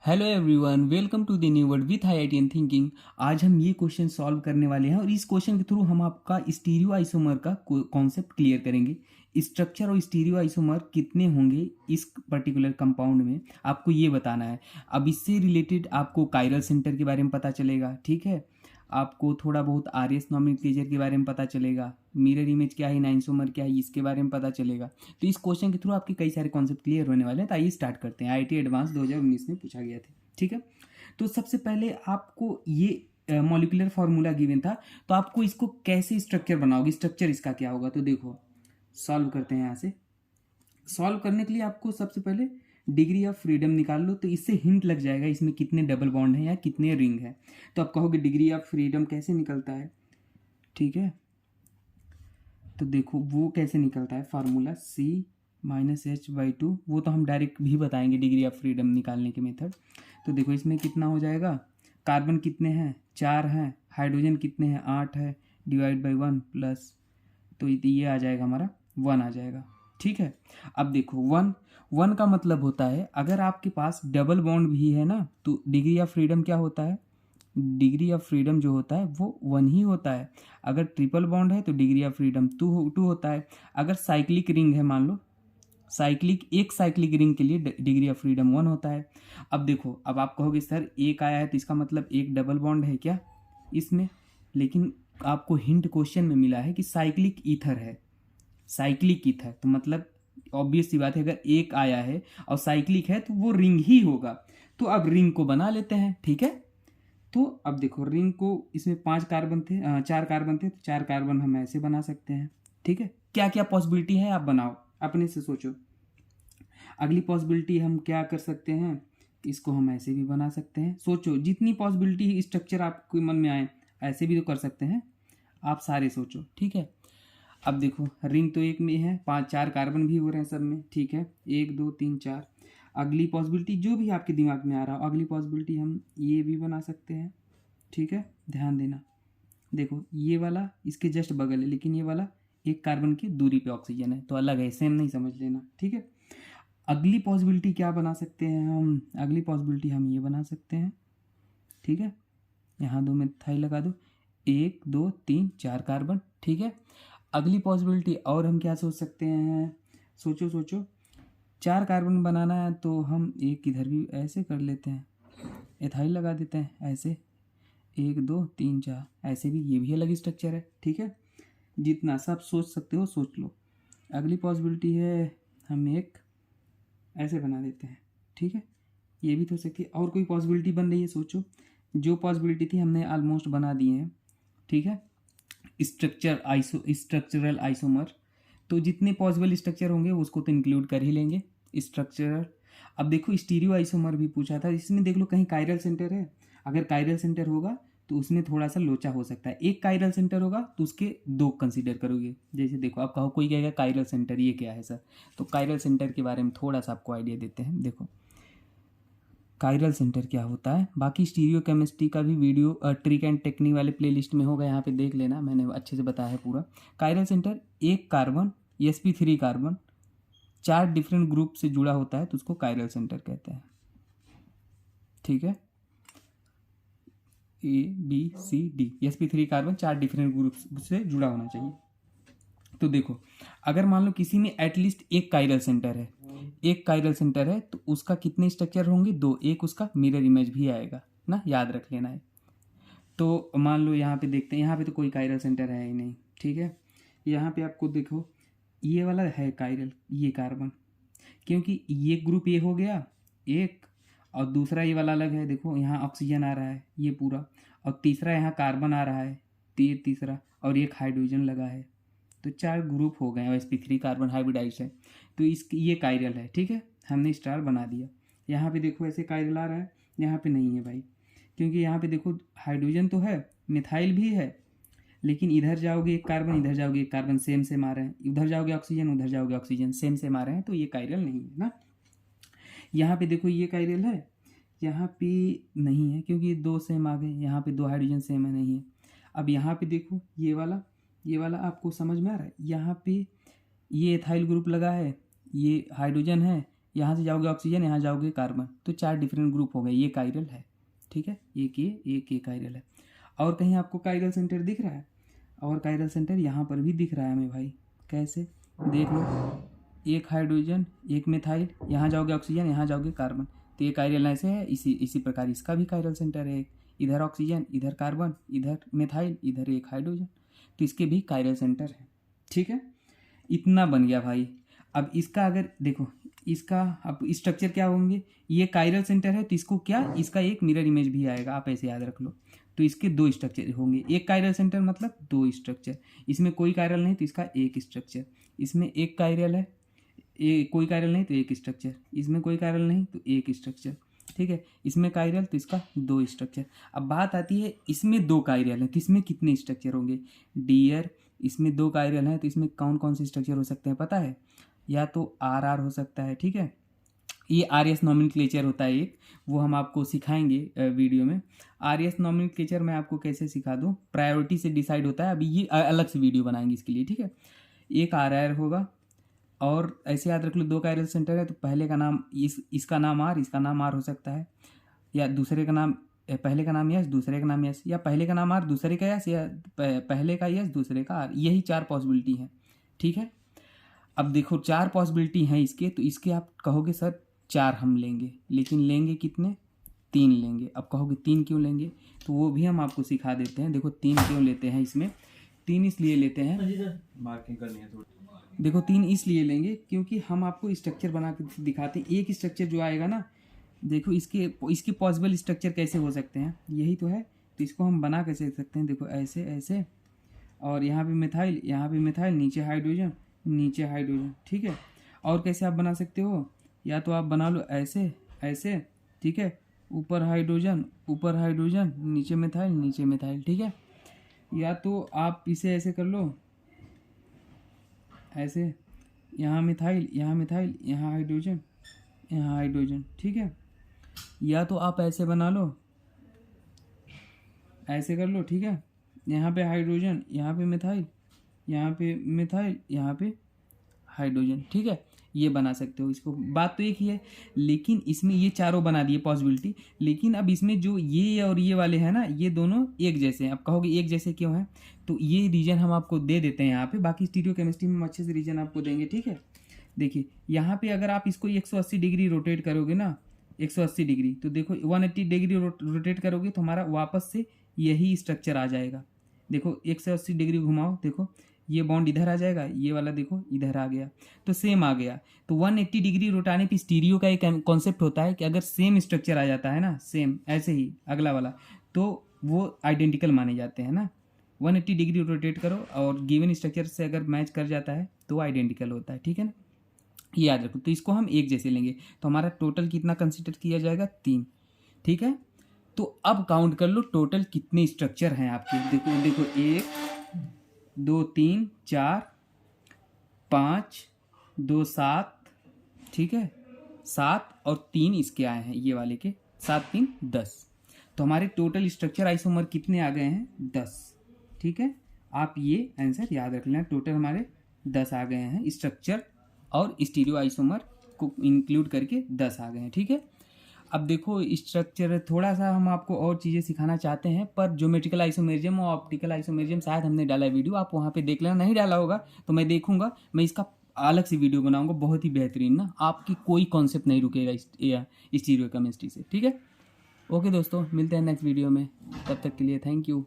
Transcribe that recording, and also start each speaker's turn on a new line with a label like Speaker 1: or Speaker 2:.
Speaker 1: Hello everyone, welcome to the new world with IITian thinking. आज हम ये question solve करने वाले हैं और इस क्वेश्चन के थ्रू हम आपका स्टीरियो आइसोमर का कॉन्सेप्ट क्लियर करेंगे। स्ट्रक्चर और स्टीरियो आइसोमर कितने होंगे इस पर्टिकुलर कंपाउंड में, आपको ये बताना है। अब इससे रिलेटेड आपको कायरल सेंटर के बारे में पता चलेगा, ठीक है। आपको थोड़ा बहुत आर एस नॉमेनक्लेचर के बारे में पता चलेगा, मिरर इमेज क्या है, नाइनसोमर क्या है, इसके बारे में पता चलेगा। तो इस क्वेश्चन के थ्रू आपके कई सारे कॉन्सेप्ट क्लियर होने वाले हैं। तो आइए स्टार्ट करते हैं। आईआईटी एडवांस 2019 में पूछा गया था, ठीक है। तो सबसे पहले आपको ये मॉलिक्यूलर फार्मूला गिवन था, तो आपको इसको कैसे स्ट्रक्चर बनाओगे, स्ट्रक्चर इसका क्या होगा। तो देखो सॉल्व करते हैं। यहाँ से सॉल्व करने के लिए आपको सबसे पहले डिग्री ऑफ फ्रीडम निकाल लो, तो इससे हिंट लग जाएगा इसमें कितने डबल बॉन्ड हैं या कितने रिंग है। तो आप कहोगे डिग्री ऑफ फ्रीडम कैसे निकलता है, ठीक है। तो देखो वो कैसे निकलता है, फार्मूला C-H/2, वो तो हम डायरेक्ट भी बताएंगे डिग्री ऑफ फ्रीडम निकालने के मेथड। तो देखो इसमें कितना हो जाएगा, कार्बन कितने हैं 4 हैं, हाइड्रोजन कितने हैं 8 है, डिवाइड बाई 1 प्लस, तो ये आ जाएगा हमारा 1 आ जाएगा, ठीक है। अब देखो 1 का मतलब होता है अगर आपके पास डबल बॉन्ड भी है ना, तो डिग्री ऑफ फ्रीडम क्या होता है, डिग्री ऑफ फ्रीडम जो होता है वो 1 ही होता है। अगर ट्रिपल बॉन्ड है तो डिग्री ऑफ फ्रीडम 2 होता है। अगर साइक्लिक रिंग है, मान लो एक साइक्लिक रिंग के लिए डिग्री ऑफ फ्रीडम 1 होता है। अब देखो, अब आप कहोगे सर एक आया है तो इसका मतलब एक डबल बॉन्ड है क्या इसमें, लेकिन आपको हिंट क्वेश्चन में मिला है कि साइक्लिक ईथर है। साइक्लिक ईथर तो मतलब ऑब्वियस सी बात है, अगर एक आया है और साइक्लिक है तो वो रिंग ही होगा। तो अब रिंग को बना लेते हैं, ठीक है। तो अब देखो रिंग को, इसमें 5 कार्बन थे, 4 कार्बन थे, तो 4 कार्बन हम ऐसे बना सकते हैं, ठीक है। क्या क्या पॉसिबिलिटी है आप बनाओ, अपने से सोचो। अगली पॉसिबिलिटी हम क्या कर सकते हैं, इसको हम ऐसे भी बना सकते हैं। सोचो जितनी पॉसिबिलिटी स्ट्रक्चर आपके मन में आए, ऐसे भी तो कर सकते हैं, आप सारे सोचो, ठीक है। अब देखो रिंग तो एक में है, 4 कार्बन भी हो रहे हैं सब में, ठीक है, 1 2 3 4। अगली पॉसिबिलिटी जो भी आपके दिमाग में आ रहा हो, अगली पॉसिबिलिटी हम ये भी बना सकते हैं, ठीक है। ध्यान देना, देखो ये वाला इसके जस्ट बगल है, लेकिन ये वाला एक कार्बन की दूरी पे ऑक्सीजन है, तो अलग है, सेम नहीं समझ लेना, ठीक है। अगली पॉसिबिलिटी क्या बना सकते हैं हम, अगली पॉसिबिलिटी हम ये बना सकते हैं, ठीक है। यहाँ 2 मिथाइल लगा दो, 1 2 3 4 कार्बन, ठीक है। अगली पॉसिबिलिटी और हम क्या सोच सकते हैं, सोचो सोचो। 4 कार्बन बनाना है तो हम एक इधर भी ऐसे कर लेते हैं, एथाइल लगा देते हैं ऐसे, 1 2 3 4, ऐसे भी ये भी अलग स्ट्रक्चर है, ठीक है। जितना सब सोच सकते हो सोच लो। अगली पॉसिबिलिटी है हम एक ऐसे बना देते हैं, ठीक है। ये भी तो हो सकती है। और कोई पॉसिबिलिटी बन रही है, सोचो। जो पॉसिबिलिटी थी हमने ऑलमोस्ट बना दी है, ठीक है। स्ट्रक्चरल आइसोमर, तो जितने पॉसिबल स्ट्रक्चर होंगे उसको तो इंक्लूड कर ही लेंगे स्ट्रक्चरल। अब देखो स्टीरियो आइसोमर भी पूछा था, इसमें देख लो कहीं कायरल सेंटर है। अगर कायरल सेंटर होगा तो उसमें थोड़ा सा लोचा हो सकता है। एक कायरल सेंटर होगा तो उसके 2 कंसीडर करोगे। जैसे देखो आप कहो, कोई कहेगा कायरल सेंटर ये क्या है सर, तो कायरल सेंटर के बारे में थोड़ा सा आपको आइडिया देते हैं। देखो कायरल सेंटर क्या होता है, बाकी स्टीरियो केमिस्ट्री का भी वीडियो ट्रिक एंड टेक्निक वाले प्लेलिस्ट में होगा, यहाँ पे देख लेना, मैंने अच्छे से बताया है पूरा। कायरल सेंटर एक carbon sp3 carbon 4 different group से जुड़ा होता है, तो उसको कायरल सेंटर कहते हैं, ठीक है। ABCD sp3 carbon 4 different group से जुड़ा होना चाहिए। तो देखो अगर मान लो किसी में एटलीस्ट एक कायरल सेंटर है, एक कायरल सेंटर है, तो उसका कितने स्ट्रक्चर होंगे, 2। एक उसका मिरर इमेज भी आएगा ना, याद रख लेना है। तो मान लो यहाँ पे देखते हैं, यहाँ पे तो कोई कायरल सेंटर है ही नहीं, ठीक है। यहाँ पे आपको देखो ये वाला है कायरल, ये कार्बन, क्योंकि ये ग्रुप ये हो गया एक, और दूसरा ये वाला अलग है। देखो यहाँ ऑक्सीजन आ रहा है ये पूरा, और तीसरा यहाँ कार्बन आ रहा है, ये तीसरा, और एक हाइड्रोजन लगा है, तो 4 ग्रुप हो गए। और sp3 कार्बन हाइब्रिडाइज है, तो इस ये कायरल है, ठीक है। हमने स्टार बना दिया। यहाँ पे देखो ऐसे कायरल आ रहा है, यहाँ पे नहीं है भाई, क्योंकि यहाँ पे देखो हाइड्रोजन तो है, मिथाइल भी है, लेकिन इधर जाओगे एक कार्बन, इधर जाओगे एक कार्बन, सेम सेम आ रहे हैं। उधर जाओगे ऑक्सीजन, उधर जाओगे ऑक्सीजन, सेम सेम आ रहे हैं, तो ये कायरल नहीं है ना। यहाँ पे देखो ये कायरल है, यहाँ पे नहीं है क्योंकि 2 सेम आ गए, यहाँ पे 2 हाइड्रोजन सेम है, नहीं है। अब यहाँ पे देखो ये वाला आपको समझ में आ रहा है, यहाँ पे ये एथाइल ग्रुप लगा है, ये हाइड्रोजन है, यहाँ से जाओगे ऑक्सीजन, यहाँ जाओगे कार्बन, तो 4 डिफरेंट ग्रुप हो गए, ये कायरल है। ठीक है, एक ये कायरल है। और कहीं आपको कायरल सेंटर दिख रहा है? और कायरल सेंटर यहाँ पर भी दिख रहा है हमें भाई। कैसे? देख लो, एक हाइड्रोजन, एक मिथाइल, यहाँ जाओगे ऑक्सीजन, यहाँ जाओगे कार्बन, तो ये कायरल ऐसे है। इसी प्रकार इसका भी कायरल सेंटर है, इधर ऑक्सीजन, इधर कार्बन, इधर मिथाइल, इधर एक हाइड्रोजन, तो इसके भी कायरल सेंटर है। ठीक है, इतना बन गया भाई। अब इसका अगर देखो, इसका अब स्ट्रक्चर क्या होंगे, ये कायरल सेंटर है तो इसको क्या, इसका एक मिरर इमेज भी आएगा, आप ऐसे याद रख लो। तो इसके 2 स्ट्रक्चर होंगे, एक कायरल सेंटर मतलब 2 स्ट्रक्चर। इसमें कोई कायरल नहीं तो इसका एक स्ट्रक्चर, इसमें एक कायरल है, कोई कायरल नहीं तो एक स्ट्रक्चर, इसमें कोई कायरल नहीं तो एक स्ट्रक्चर। ठीक है, इसमें कायरल तो इसका 2 स्ट्रक्चर। अब बात आती है इसमें 2 कायरल हैं तो इसमें कितने स्ट्रक्चर होंगे? डियर, इसमें 2 कायरल हैं तो इसमें कौन कौन से स्ट्रक्चर हो सकते हैं पता है? या तो आर हो सकता है, ठीक है, ये आरएस नॉमेनक्लेचर होता है एक, वो हम आपको सिखाएंगे वीडियो में। आरएस नॉमेनक्लेचर मैं आपको कैसे सिखा दूँ, प्रायोरिटी से डिसाइड होता है, अभी ये अलग से वीडियो बनाएंगे इसके लिए। ठीक है, एक आर होगा, और ऐसे याद रख लो 2 कायरल सेंटर है तो पहले का नाम इसका नाम आर, इसका नाम आर हो सकता है, या दूसरे का नाम, पहले का नाम यस, दूसरे का नाम यस, या पहले का नाम आर, दूसरे का यस, या पहले का यस, दूसरे का आर। यही 4 पॉसिबिलिटी है। ठीक है, अब देखो 4 पॉसिबिलिटी हैं इसके, तो इसके आप कहोगे सर 4 हम लेंगे, लेकिन लेंगे कितने? 3 लेंगे। अब कहोगे 3 क्यों लेंगे, तो वो भी हम आपको सिखा देते हैं। देखो 3 क्यों लेते हैं इसमें, 3 इसलिए लेते हैं, मार्किंग करनी है थोड़ी। देखो 3 इसलिए लेंगे क्योंकि हम आपको स्ट्रक्चर बना के दिखाते हैं। एक स्ट्रक्चर जो आएगा ना, देखो इसके पॉसिबल स्ट्रक्चर कैसे हो सकते हैं, यही तो है। तो इसको हम बना कैसे सकते हैं, देखो ऐसे ऐसे, और यहाँ पे मिथाइल, यहाँ पे मिथाइल, नीचे हाइड्रोजन, नीचे हाइड्रोजन। ठीक है, और कैसे आप बना सकते हो, या तो आप बना लो ऐसे ऐसे, ठीक है, ऊपर हाइड्रोजन, ऊपर हाइड्रोजन, नीचे मिथाइल, नीचे मिथाइल। ठीक है, या तो आप इसे ऐसे कर लो, ऐसे, यहाँ मिथाइल, यहाँ मिथाइल, यहाँ हाइड्रोजन, यहाँ हाइड्रोजन। ठीक है, या तो आप ऐसे बना लो, ऐसे कर लो। ठीक है, यहाँ पे हाइड्रोजन, यहाँ पे मिथाइल, यहाँ पे मिथाइल, यहाँ पे हाइड्रोजन। ठीक है, ये बना सकते हो इसको, बात तो एक ही है। लेकिन इसमें ये चारों बना दिए पॉसिबिलिटी, लेकिन अब इसमें जो ये और ये वाले हैं ना, ये दोनों एक जैसे हैं। अब कहोगे एक जैसे क्यों हैं, तो ये रीजन हम आपको दे देते हैं यहाँ पे, बाकी स्टीरियोकेमिस्ट्री में हम अच्छे से रीजन आपको देंगे। ठीक है, देखिए यहाँ पे अगर आप इसको 180 डिग्री रोटेट करोगे ना, 180 डिग्री, तो देखो 180 डिग्री रोटेट करोगे तो हमारा वापस से यही स्ट्रक्चर आ जाएगा। देखो 180 डिग्री घुमाओ, देखो ये बॉन्ड इधर आ जाएगा, ये वाला देखो इधर आ गया, तो सेम आ गया। तो 180 डिग्री रोटाने पे स्टीरियो का एक कॉन्सेप्ट होता है कि अगर सेम स्ट्रक्चर आ जाता है ना, सेम ऐसे ही अगला वाला, तो वो आइडेंटिकल माने जाते हैं ना। 180 डिग्री रोटेट करो और गिवन स्ट्रक्चर से अगर मैच कर जाता है तो आइडेंटिकल होता है। ठीक है ना, ये याद रखो। तो इसको हम एक जैसे लेंगे, तो हमारा टोटल कितना कंसिडर किया जाएगा? 3। ठीक है, तो अब काउंट कर लो टोटल कितने स्ट्रक्चर हैं आपके। देखो देखो 1 2 3 4 5 2 7, ठीक है, 7 और 3 इसके आए हैं, ये वाले के 7 3 10। तो हमारे टोटल स्ट्रक्चर आइसोमर कितने आ गए हैं? 10। ठीक है, आप ये आंसर याद रख लेना, टोटल हमारे 10 आ गए हैं स्ट्रक्चर, और स्टीरियो आइसोमर को इंक्लूड करके 10 आ गए हैं। ठीक है, अब देखो स्ट्रक्चर थोड़ा सा हम आपको और चीज़ें सिखाना चाहते हैं, पर ज्योमेट्रिकल आइसोमेरिज्म और ऑप्टिकल आइसोमेरिज्म शायद हमने डाला वीडियो, आप वहाँ पे देख लेना। नहीं डाला होगा तो मैं देखूंगा, मैं इसका अलग से वीडियो बनाऊंगा, बहुत ही बेहतरीन ना, आपकी कोई कॉन्सेप्ट नहीं रुकेगा स्टीरियो केमिस्ट्री से। ठीक है, ओके दोस्तों, मिलते हैं नेक्स्ट वीडियो में, तब तक के लिए थैंक यू।